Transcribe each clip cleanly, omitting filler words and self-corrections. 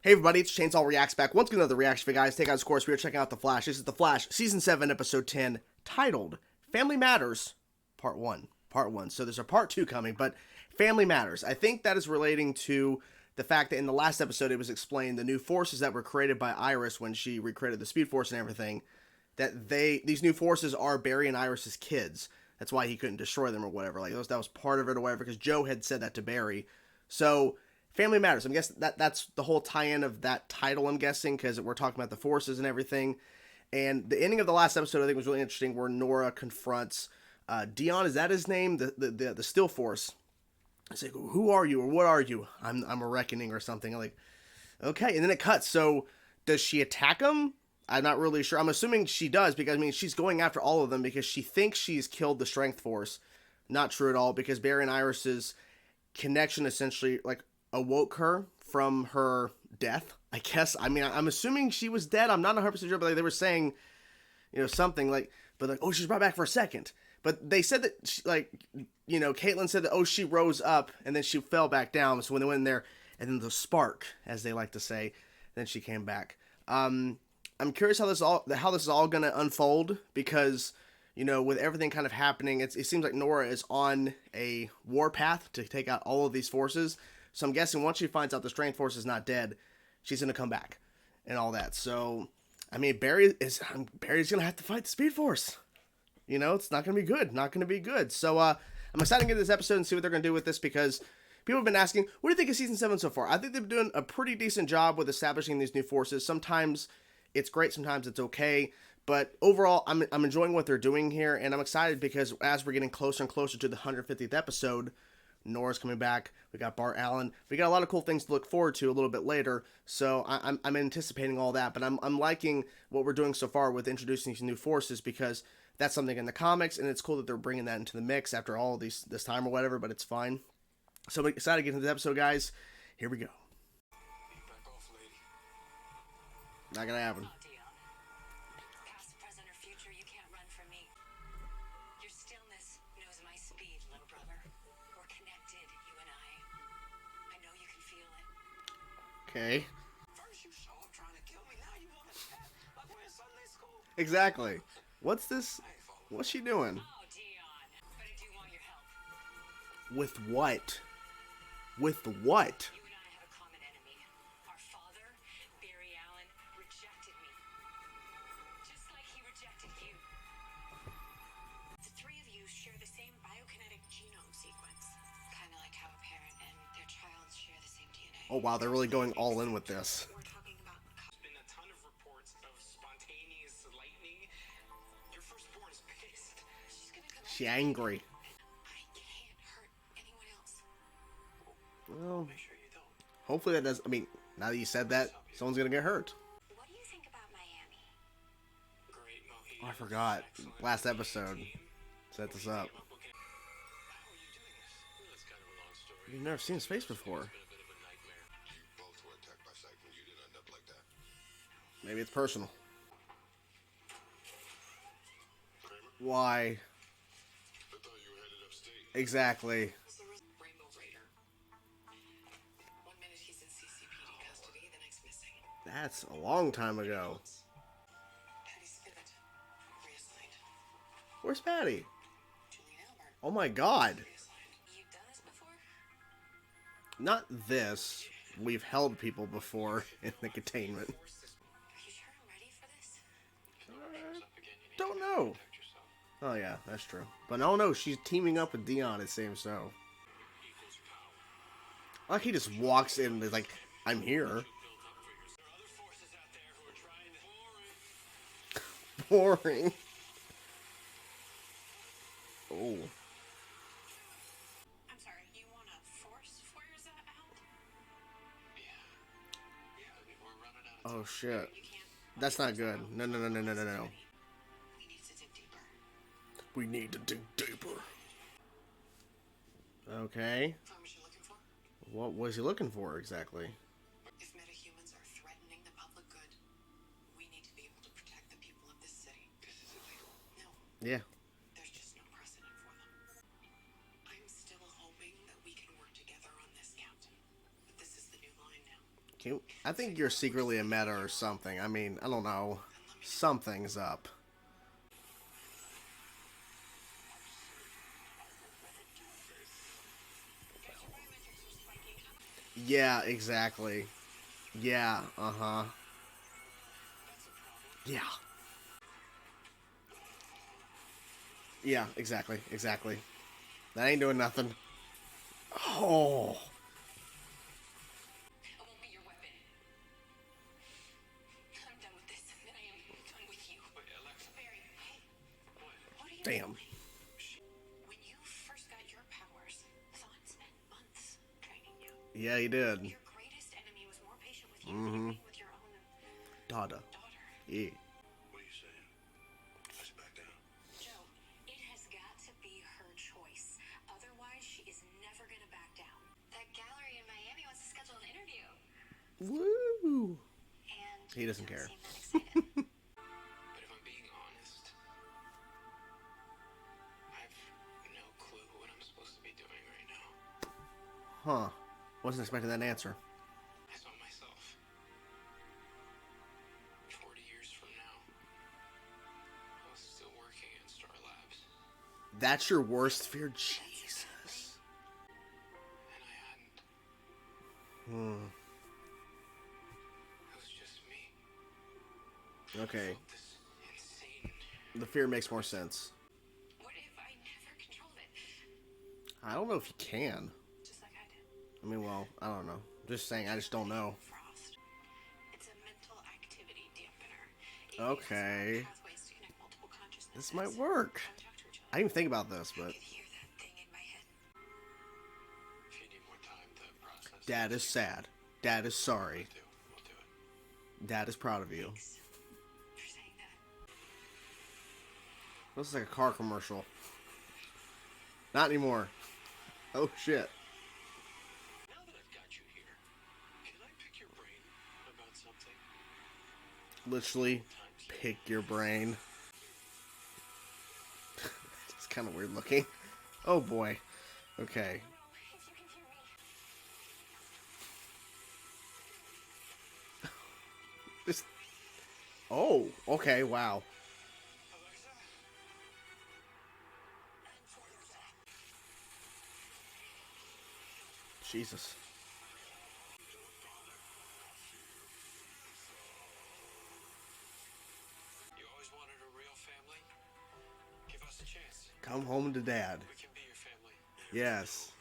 Hey everybody, it's Chainsaw Reacts back once again. Another reaction for you guys. Take out, of course, we are checking out The Flash. This is The Flash, Season 7, Episode 10, titled Family Matters, Part 1. Part 1. So there's a Part 2 coming, but Family Matters. I think that is relating to the fact that in the last episode it was explained the new forces that were created by Iris when she recreated the Speed Force and everything, that these new forces are Barry and Iris's kids. That's why he couldn't destroy them or whatever. Like that was part of it or whatever, because Joe had said that to Barry. So Family Matters. I'm guessing that's the whole tie-in of that title, I'm guessing, because we're talking about the forces and everything. And the ending of the last episode, I think, was really interesting, where Nora confronts Dion. Is that his name? The Still Force. It's like, who are you or what are you? I'm a reckoning or something. I'm like, okay. And then it cuts. So does she attack him? I'm not really sure. I'm assuming she does, because, I mean, she's going after all of them because she thinks she's killed the Strength Force. Not true at all, because Barry and Iris's connection essentially, like, awoke her from her death, I guess. I mean, I'm assuming she was dead. I'm not 100% sure, but like, they were saying, you know, something like, but like, oh, she's brought back for a second. But they said that, she, like, you know, Caitlin said that, oh, she rose up and then she fell back down. So when they went in there, and then the spark, as they like to say, then she came back. I'm curious how this is all going to unfold, because, you know, with everything kind of happening, it seems like Nora is on a warpath to take out all of these forces. So I'm guessing once she finds out the Strength Force is not dead, she's going to come back and all that. So, I mean, Barry's going to have to fight the Speed Force. You know, it's not going to be good. Not going to be good. So, I'm excited to get this episode and see what they're going to do with this, because people have been asking, what do you think of Season 7 so far? I think they've been doing a pretty decent job with establishing these new forces. Sometimes it's great, sometimes it's okay. But overall, I'm enjoying what they're doing here, and I'm excited because as we're getting closer and closer to the 150th episode, Nora's coming back. We got Bart Allen. We got a lot of cool things to look forward to a little bit later. So I'm anticipating all that. But I'm liking what we're doing so far with introducing these new forces, because that's something in the comics, and it's cool that they're bringing that into the mix after all of this time or whatever. But it's fine. So I'm excited to get into this episode, guys. Here we go. Not gonna happen. Okay. First you show up trying to kill me, now you want to chat like we're in Sunday school. Exactly. What's this? What's she doing? Oh, Dion. But I do want your help. With what? With what? You and I have a common enemy. Our father, Barry Allen, rejected me. Just like he rejected you. The three of you share the same biokinetic genome sequence. Kind of like how a parent and their child share the same DNA. Oh wow, they're really going all in with this. We're talking about. There's been a ton of reports of spontaneous lightning. Your firstborn is pissed. She's gonna come. She angry. I can't hurt anyone else. Well, make sure you don't. Hopefully that does. I mean, now that you said that, someone's gonna get hurt. What do you think about Miami? Great. Oh, I forgot. Last episode set this up. You've never seen his face before. Maybe it's personal. Why? Exactly. That's a long time ago. Where's Patty? Oh my God. Not this. We've held people before in the containment. Don't know. Oh yeah, that's true. But oh no, she's teaming up with Dion, it seems so. Like he just walks in and is like, I'm here. Boring. Oh. I'm sorry, you want to force Foyers out? Yeah, we're running out. Oh shit. That's not good. No. We need to dig deeper. Okay. What was he looking for exactly? If metahumans are threatening the public good, we need to be able to protect the people of this city. This is illegal. No. Yeah. There's just no precedent for them. I'm still hoping that we can work together on this, Captain. But this is the new line now. I think you're secretly a meta or something. I mean, I don't know. Something's up. Yeah, exactly. Yeah, uh-huh. Yeah. Yeah, exactly, exactly. That ain't doing nothing. Oh. Damn. Yeah, he did. Mm-hmm. Dada. Yeah. Woo! He doesn't care. Huh. Wasn't expecting that answer. That's your worst fear? Jesus. Hmm. Okay. The fear makes more sense. I don't know if you can. I mean, well, I don't know. Just saying, I just don't know. Okay. This might work. I didn't even think about this, but... Dad is sad. Dad is sorry. Dad is proud of you. This is like a car commercial. Not anymore. Oh, shit. Literally, pick your brain. It's kind of weird looking. Oh, boy. Okay. This... Oh, okay, wow. Jesus. Come home to Dad. Yes.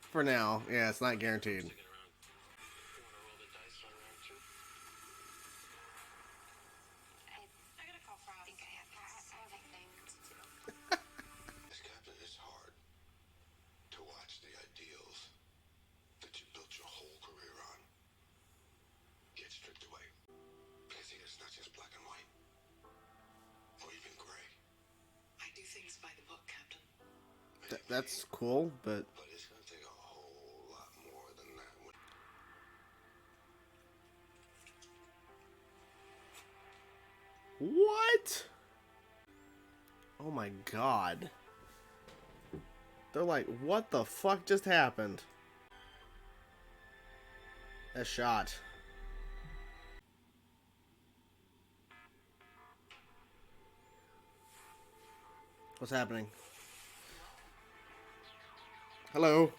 For now. Yeah, it's not guaranteed. That's cool, but... What? Oh my god. They're like, what the fuck just happened? That shot. What's happening? Hello?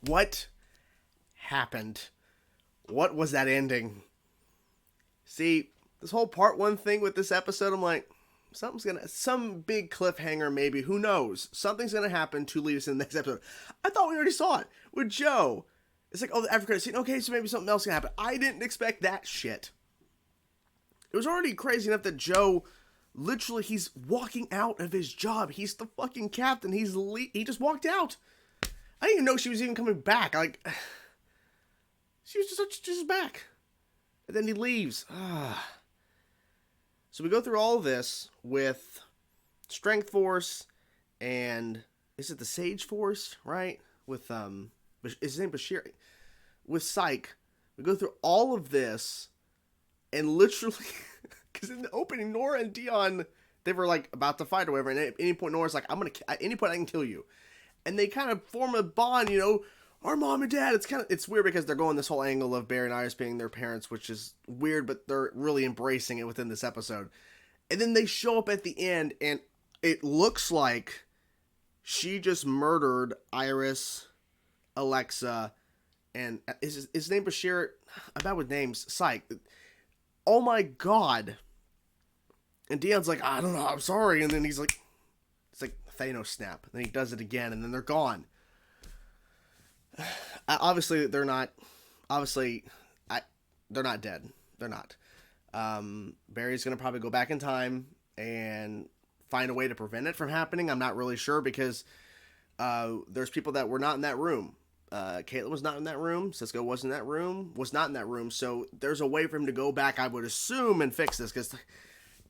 What happened? What was that ending? See, this whole part one thing with this episode, I'm like, some big cliffhanger maybe, who knows? Something's gonna happen to lead us in the next episode. I thought we already saw it with Joe. It's like, oh, the African scene, okay, so maybe something else can happen. I didn't expect that shit. It was already crazy enough that Joe, literally, he's walking out of his job. He's the fucking captain. He just walked out. I didn't even know she was even coming back. Like, she was just back. And then he leaves. So we go through all of this with Strength Force, and is it the Sage Force, right? With is his name Bashir? With Psych, we go through all of this, and literally, because in the opening, Nora and Dion, they were like about to fight or whatever, and at any point Nora's like, at any point I can kill you, and they kind of form a bond, our mom and dad. It's weird because they're going this whole angle of Barry and Iris being their parents, which is weird, but they're really embracing it within this episode. And then they show up at the end, and it looks like she just murdered Iris, Alexa, and is his name Bashir? I'm bad with names. Psych. Oh my god. And Dion's like, I don't know, I'm sorry. And then he's like, it's like Thanos snap. And then he does it again, and then they're gone. Obviously, they're not. They're not dead. They're not. Barry's gonna probably go back in time and find a way to prevent it from happening. I'm not really sure because there's people that were not in that room. Caitlin was not in that room. Cisco was not in that room. So there's a way for him to go back, I would assume, and fix this because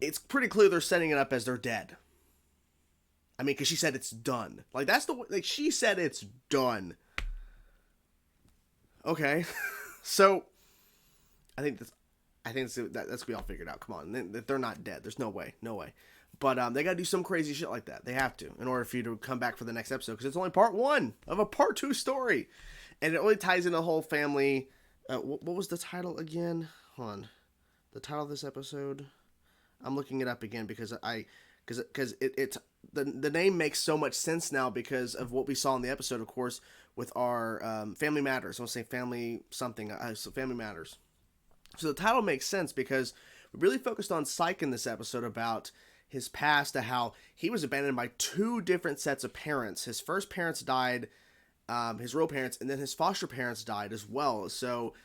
it's pretty clear they're setting it up as they're dead. I mean, because she said it's done. Like that's the like she said it's done. Okay, so I think that's gonna be all figured out. Come on, they're not dead. There's no way. But they gotta do some crazy shit like that. They have to in order for you to come back for the next episode because it's only part 1 of a part 2 story, and it only ties in the whole family. What was the title again? Hold on, the title of this episode. I'm looking it up again because the name makes so much sense now because of what we saw in the episode, of course, with our Family Matters. I want to say Family something. So Family Matters. So the title makes sense because we really focused on Psych in this episode about his past, to how he was abandoned by 2 different sets of parents. His first parents died, his real parents, and then his foster parents died as well. So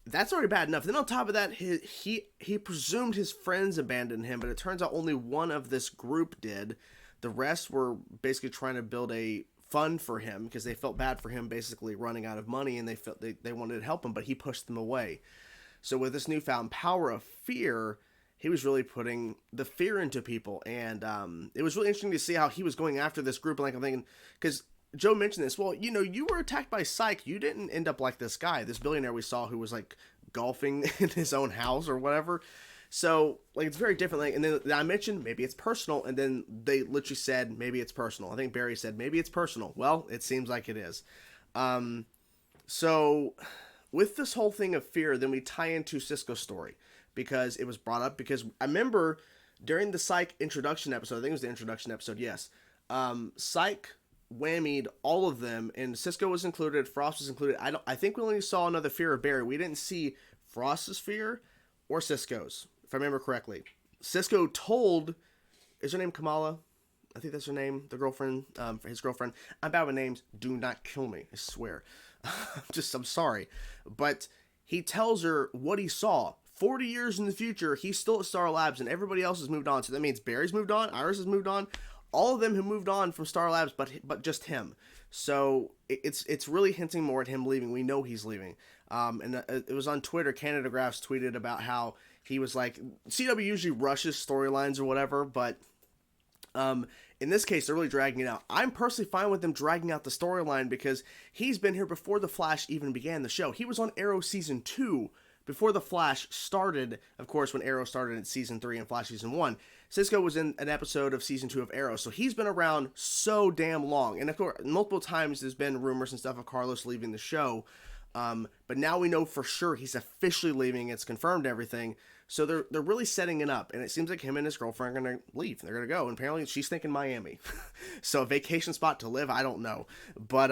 that's already bad enough. Then on top of that, he presumed his friends abandoned him, but it turns out only one of this group did. The rest were basically trying to build a fund for him because they felt bad for him basically running out of money, and they wanted to help him, but he pushed them away. So with this newfound power of fear, he was really putting the fear into people, and it was really interesting to see how he was going after this group. Like I'm thinking, because Joe mentioned this. Well, you were attacked by Psych. You didn't end up like this guy, this billionaire we saw who was like golfing in his own house or whatever. So like it's very different. Like, and then I mentioned maybe it's personal, and then they literally said maybe it's personal. I think Barry said maybe it's personal. Well, it seems like it is. So with this whole thing of fear, then we tie into Cisco's story because it was brought up. Because I remember during the Psych introduction episode, I think it was the introduction episode. Yes, Psych whammied all of them, and Cisco was included, Frost was included. I think we only saw another fear of Barry. We didn't see Frost's fear or Cisco's, if I remember correctly. Cisco told, is her name Kamala? I think that's her name, the girlfriend, his girlfriend. I'm bad with names. Do not kill me, I swear. I'm sorry. But he tells her what he saw. 40 years in the future, he's still at Star Labs, and everybody else has moved on. So that means Barry's moved on, Iris has moved on. All of them have moved on from Star Labs, but just him. So it's really hinting more at him leaving. We know he's leaving. And it was on Twitter. Canada Graphs tweeted about how he was like, CW usually rushes storylines or whatever, but in this case, they're really dragging it out. I'm personally fine with them dragging out the storyline because he's been here before The Flash even began the show. He was on Arrow Season 2 before The Flash started, of course, when Arrow started in Season 3 and Flash Season 1. Cisco was in an episode of Season 2 of Arrow, so he's been around so damn long. And of course, multiple times there's been rumors and stuff of Carlos leaving the show, but now we know for sure he's officially leaving. It's confirmed everything. So they're really setting it up, and it seems like him and his girlfriend are going to leave. They're going to go, and apparently she's thinking Miami. So a vacation spot to live, I don't know. But,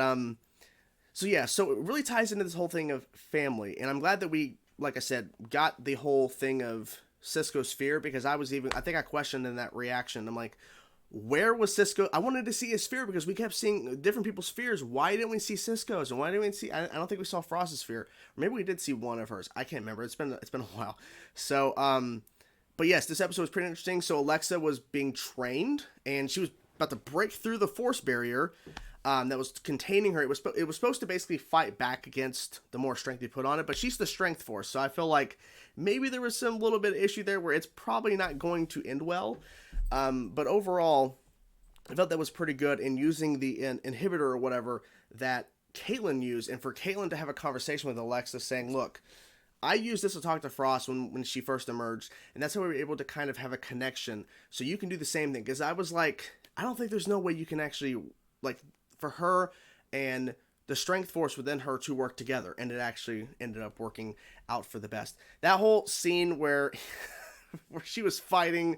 so yeah, so it really ties into this whole thing of family, and I'm glad that we, like I said, got the whole thing of Cisco's fear, because I think I questioned in that reaction. I'm like, where was Cisco? I wanted to see his fear because we kept seeing different people's fears. Why didn't we see Cisco's? And why didn't we see, I don't think we saw Frost's fear. Or maybe we did see one of hers. I can't remember. It's been a while. So, but yes, this episode was pretty interesting. So Alexa was being trained, and she was about to break through the force barrier. that was containing her. It was supposed to basically fight back against the more strength you put on it, but she's the strength force, so I feel like maybe there was some little bit of issue there where it's probably not going to end well. But overall, I felt that was pretty good in using the inhibitor or whatever that Caitlyn used, and for Caitlyn to have a conversation with Alexa saying, look, I used this to talk to Frost when she first emerged, and that's how we were able to kind of have a connection, so you can do the same thing, because I was like, I don't think there's no way you can actually, like, for her and the strength force within her to work together, and it actually ended up working out for the best. That whole scene where she was fighting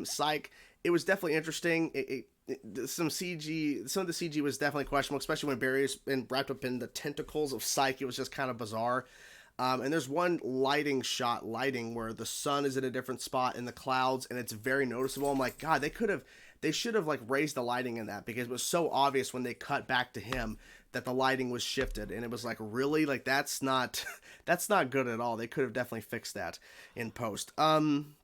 Psych, it was definitely interesting. Some of the CG was definitely questionable, especially when Barry's been wrapped up in the tentacles of Psych. It was just kind of bizarre. And there's one lighting where the sun is in a different spot in the clouds, and it's very noticeable. I'm like, God, they should have like raised the lighting in that, because it was so obvious when they cut back to him that the lighting was shifted, and it was like, really, like that's not good at all. They could have definitely fixed that in post. I'm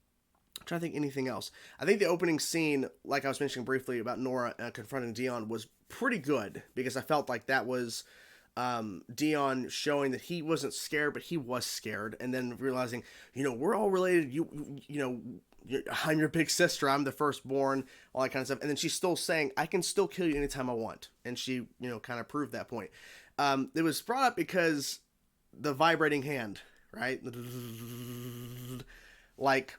trying to think anything else. I think the opening scene, like I was mentioning briefly about Nora confronting Dion, was pretty good, because I felt like that was Dion showing that he wasn't scared, but he was scared, and then realizing, we're all related. I'm your big sister. I'm the firstborn, all that kind of stuff. And then she's still saying, I can still kill you anytime I want. And she, kind of proved that point. It was brought up because the vibrating hand, right? Like,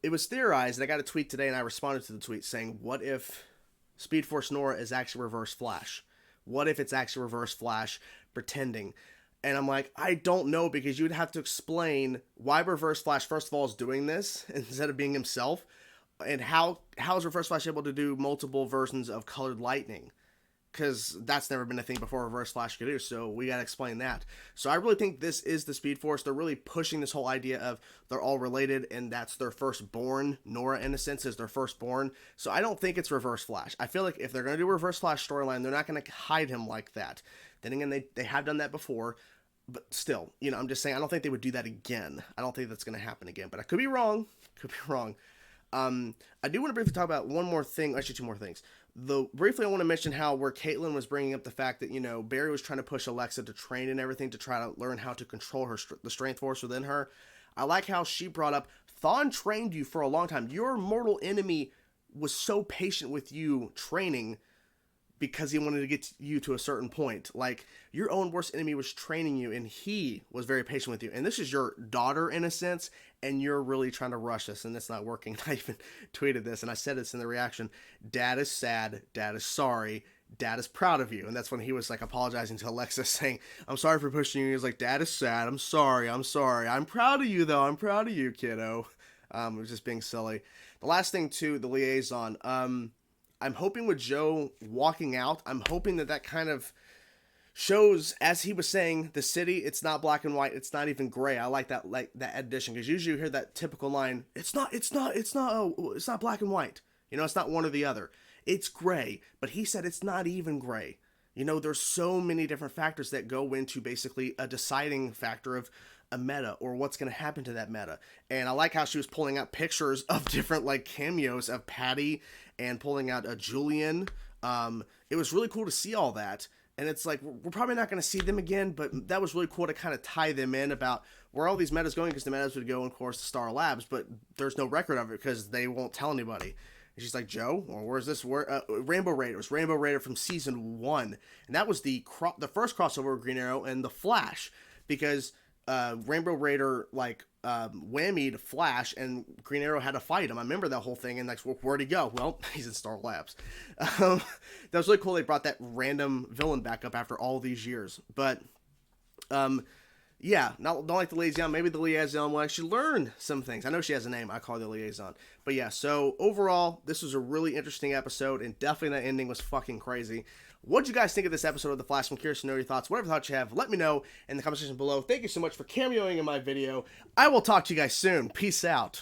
it was theorized, and I got a tweet today, and I responded to the tweet saying, what if Speed Force Nora is actually Reverse Flash? What if it's actually Reverse Flash pretending? And I'm like, I don't know, because you would have to explain why Reverse Flash, first of all, is doing this instead of being himself, and how is Reverse Flash able to do multiple versions of colored lightning? Because that's never been a thing before Reverse Flash could do, so we gotta explain that. So I really think this is the Speed Force. They're really pushing this whole idea of they're all related, and that's their firstborn. Nora, in a sense, is their firstborn. So I don't think it's Reverse Flash. I feel like if they're gonna do a Reverse Flash storyline, they're not gonna hide him like that. Then again, they have done that before, but still, I'm just saying, I don't think they would do that again. I don't think that's gonna happen again, but I could be wrong. I do want to briefly talk about one more thing, actually two more things. Briefly, I want to mention how where Caitlyn was bringing up the fact that, Barry was trying to push Alexa to train and everything to try to learn how to control the strength force within her. I like how she brought up, Thawne trained you for a long time. Your mortal enemy was so patient with you training because he wanted to get you to a certain point. Like, your own worst enemy was training you, and he was very patient with you. And this is your daughter, in a sense, and you're really trying to rush this, and it's not working. I even tweeted this, and I said this in the reaction. Dad is sad. Dad is sorry. Dad is proud of you. And that's when he was, like, apologizing to Alexa, saying, I'm sorry for pushing you. He was like, Dad is sad. I'm sorry. I'm proud of you, though. I'm proud of you, kiddo. It was just being silly. The last thing, too, the liaison. I'm hoping with Joe walking out, I'm hoping that kind of shows, as he was saying, the city, it's not black and white, it's not even gray. I like that addition, because usually you hear that typical line, it's not black and white. It's not one or the other. It's gray, but he said it's not even gray. There's so many different factors that go into basically a deciding factor of a meta or what's going to happen to that meta. And I like how she was pulling out pictures of different like cameos of Patty and pulling out a Julian. It was really cool to see all that. And it's like, we're probably not going to see them again, but that was really cool to kind of tie them in about where all these metas going, because the metas would go, of course, to Star Labs, but there's no record of it because they won't tell anybody. And she's like, Joe, or where's this? Rainbow Raider. It was Rainbow Raider from season 1. And that was the first crossover with Green Arrow and the Flash, because Rainbow Raider whammied Flash, and Green Arrow had to fight him. I remember that whole thing, and like, where'd he go? Well, he's in Star Labs. That was really cool. They brought that random villain back up after all these years. But yeah, don't like the liaison. Maybe the liaison will actually learn some things. I know she has a name. I call her the liaison. But yeah, so overall, this was a really interesting episode, and definitely that ending was fucking crazy. What'd you guys think of this episode of The Flash? I'm curious to know your thoughts. Whatever thoughts you have, let me know in the comment section below. Thank you so much for cameoing in my video. I will talk to you guys soon. Peace out.